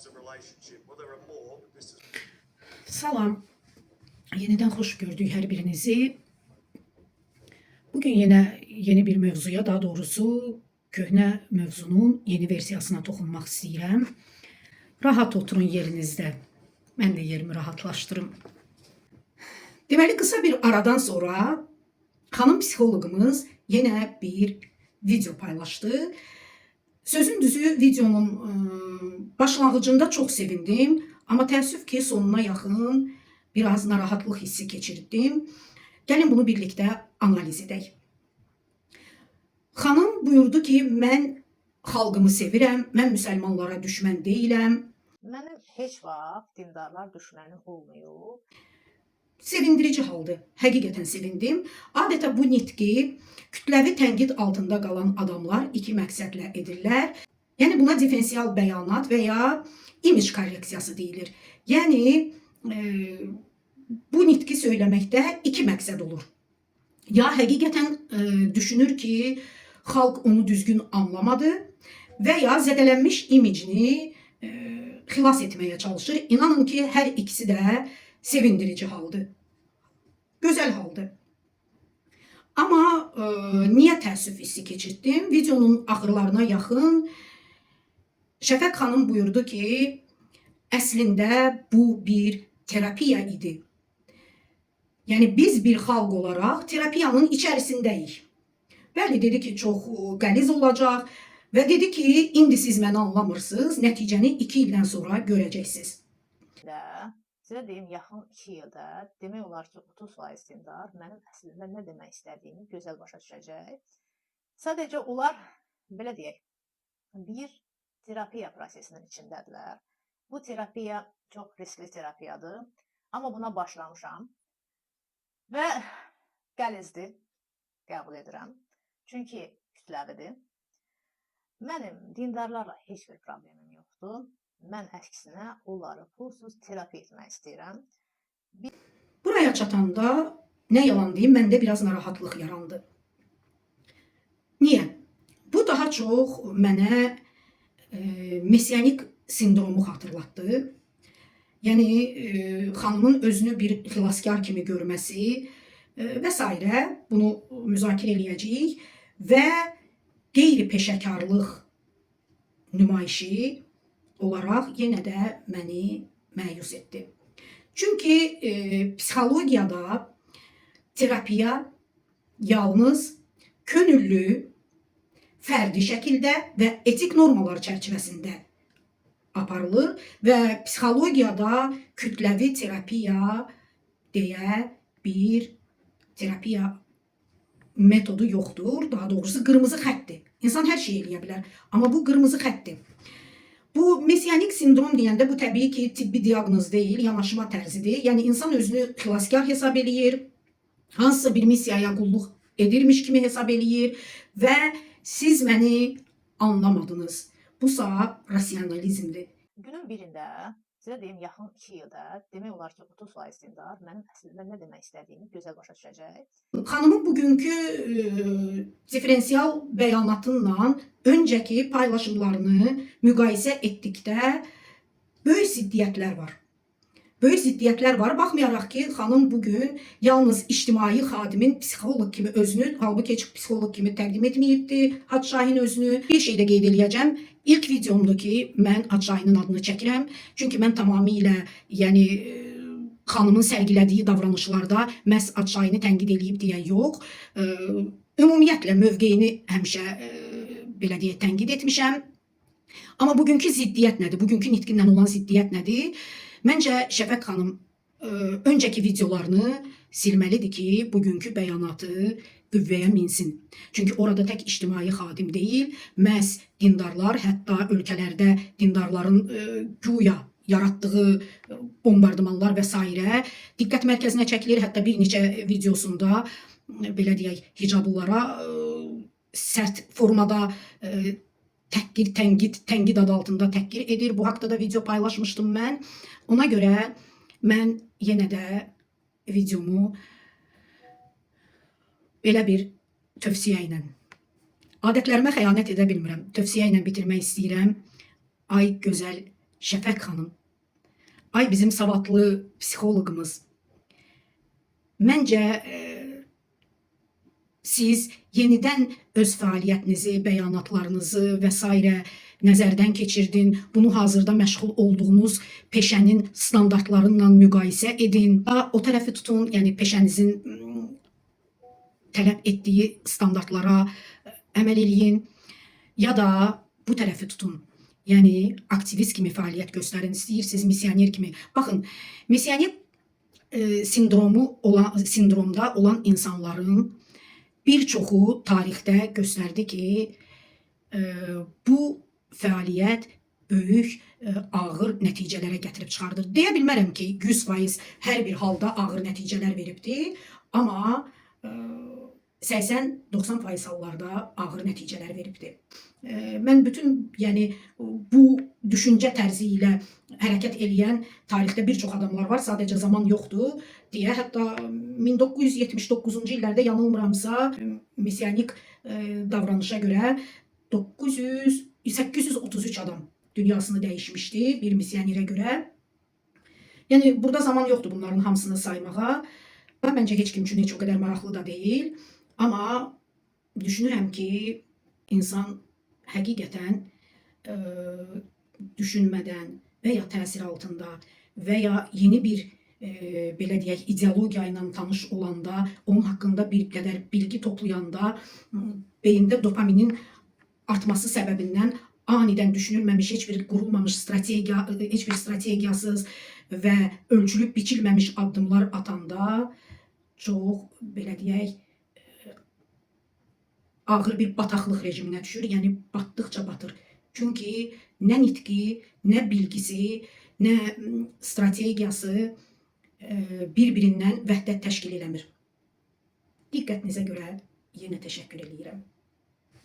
was a relationship. Well, there are more, but this is Salam. Yeniden hoş gördük her birinizi. Bugün yine yeni bir mevzuya, daha doğrusu köhnə mövzunun yeni versiyasına toxunmaq istəyirəm. Rahat oturun yerinizdə. Mən də yerimi rahatlaşdırım. Deməli, qısa bir aradan sonra xanım psixoloqumuz yenə bir video paylaşdı. Sözün düzü videonun başlanğıcında çox sevindim. Amma təəssüf ki, sonuna yaxın biraz narahatlıq hissi keçirdim. Gəlin bunu birlikdə analiz edək. Xanım buyurdu ki, mən xalqımı sevirəm, mən müsəlmanlara düşmən deyiləm. Mənim heç vaxt dindarlar düşmənim olmuyor. Sevindirici haldır. Həqiqətən sevindim. Adətə bu nitqi kütləvi tənqid altında qalan adamlar iki məqsədlə edirlər. Yəni buna diferensial bəyanat və ya image korreksiyası deyilir. Yəni bu nitqi söyləməkdə iki məqsəd olur. Ya həqiqətən düşünür ki, xalq onu düzgün anlamadı və ya zədələnmiş imicini xilas etməyə çalışır. İnanın ki, hər ikisi də sevindirici haldır. Gözəl haldır. Amma niyə təəssüf hissi keçirdim? Videonun axırlarına yaxın Şəfəq xanım buyurdu ki, əslində bu bir terapiya idi. Yəni biz bir xalq olaraq terapiyanın içərisindəyik. Bəli, dedi ki, çox qəliz olacaq və dedi ki, indi siz məni anlamırsınız, nəticəni 2 ildən sonra görəcəksiniz. Sizə deyim, yaxın 2 ildə demək olar ki, 30% dindar mənim əslində nə demək istədiyimi gözəl başa düşəcək. Sadəcə onlar, belə deyək, bir terapiya prosesinin içindədirlər. Bu terapiya çox riskli terapiyadır. Amma buna başlamışam və qəlizdir, qəbul edirəm. Çünki kütləvidir. Mənim dindarlarla heç bir problemim yoxdur. Mən əksinə onları pulsuz terapiya etmək istəyirəm. Buraya çatanda nə yalan deyim, məndə biraz narahatlıq yarandı. Niyə? Bu daha çox mənə mesiyanik sindromu xatırlatdı. Yəni xanımın özünü bir xilaskar kimi görməsi və s. bunu müzakirə eləyəcəyik və qeyri-peşəkarlıq nümayişi olaraq yenə də məni məyus etdi. Çünki psixologiyada terapiya yalnız könüllü, fərdi şəkildə və etik normalar çərçivəsində aparılır və psixologiyada kütləvi terapiya deyə bir terapiya metodu yoxdur. Daha doğrusu qırmızı xəttdir. İnsan hər şey eləyə bilər, amma bu qırmızı xəttdir. Bu mesiyanik sindrom deyəndə bu təbii ki, tibbi diaqnoz deyil, yanaşma tərzidir. Yəni insan özünü xilaskar hesab eləyir, hansısa bir missiyaya qulluq edirmiş kimi hesab eləyir və siz məni anlamadınız. Bu saat rasionalizmdir. Günün birində, sizə deyim, yaxın 2 ildə demək olar ki, 30% dindar mənim əslində nə demək istədiyimi gözəl başa düşəcək. Xanımın bugünkü diferensial bəyanatınla öncəki paylaşımlarını müqayisə etdikdə böyük ziddiyyətlər var. Böyük ziddiyyətlər var. Baxmayaraq ki, xanım bugün yalnız ictimai xadimin psixoloq kimi özünü, halbuki heç psixoloq kimi təqdim etməyibdi Hacı Şahin özünü. Bir şey də qeyd eləyəcəm. İlk videomdur ki, mən Hacı Şahinin adını çəkirəm. Çünki mən tamamilə, yəni xanımın sərgilədiyi davranışlarda məhz Hacı Şahini tənqid eləyib deyə yox. Ümumiyyətlə mövqeyini həmişə belə deyək tənqid etmişəm. Amma bugünkü ziddiyyət nədir? Bugünkü nitqindən olan ziddiyyət nədir? Məncə Şəfəq xanım öncəki videolarını silməlidir ki, bugünkü bəyanatı qüvvəyə minsin. Çünki orada tək ictimai xadim deyil, məhz dindarlar, hətta ölkələrdə dindarların güya yaratdığı bombardımanlar və s. diqqət mərkəzinə çəkilir. Hətta bir neçə videosunda belə deyək, hicablılara sərt formada təhqir, tənqid adı altında təhqir edir. Bu haqda da video paylaşmışdım mən. Ona görə mən yenə də videomu belə bir tövsiyə ilə, adətlərimə xəyanət edə bilmirəm, tövsiyə ilə bitirmək istəyirəm. Ay gözəl Şəfəq xanım, ay bizim savadlı psixoloqumuz. Məncə siz yenidən öz fəaliyyətinizi, bəyanatlarınızı və s. nəzərdən keçirdin. Bunu hazırda məşğul olduğunuz peşənin standartlarıyla müqayisə edin. O tərəfi tutun, yəni peşənizin tələb etdiyi standartlara əməl eləyin. Ya da bu tərəfi tutun. Yəni aktivist kimi fəaliyyət göstərin, istəyirsiniz misioner kimi. Baxın, misioner sindromda olan insanların bir çoxu tarixdə göstərdi ki, bu fəaliyyət böyük, ağır nəticələrə gətirib çıxardır. Deyə bilmərəm ki, 100% hər bir halda ağır nəticələr veribdir, amma 80-90% hallarda ağır nəticələr veribdir. Mən bütün, yəni bu düşüncə tərzi ilə hərəkət eləyən tarixdə bir çox adamlar var, sadəcə zaman yoxdur deyə. Hətta 1979-cu illərdə yanılmıramsa, misionik davranışa görə 833 adam dünyasını dəyişmişdi bir misionerə görə. Yəni burada zaman yoxdur bunların hamısını saymağa. Məncə heç kim üçün heç o qədər maraqlı da deyil. Amma düşünürəm ki, insan həqiqətən düşünmədən və ya təsir altında və ya yeni bir belə deyək, ideologiya ilə tanış olanda, onun haqqında bir qədər bilgi toplayanda beyində dopaminin artması səbəbindən anidən düşünülməmiş, heç bir qurulmamış strategiya, heç bir strategiyasız və ölçülüb biçilməmiş addımlar atanda çox, belə deyək, ağır bir bataqlıq rejiminə düşür, yəni batdıqca batır. Çünki nə nitqi, nə bilgisi, nə strategiyası bir-birindən vəhdət təşkil eləmir. Diqqətinizə görə yenə təşəkkür edirəm.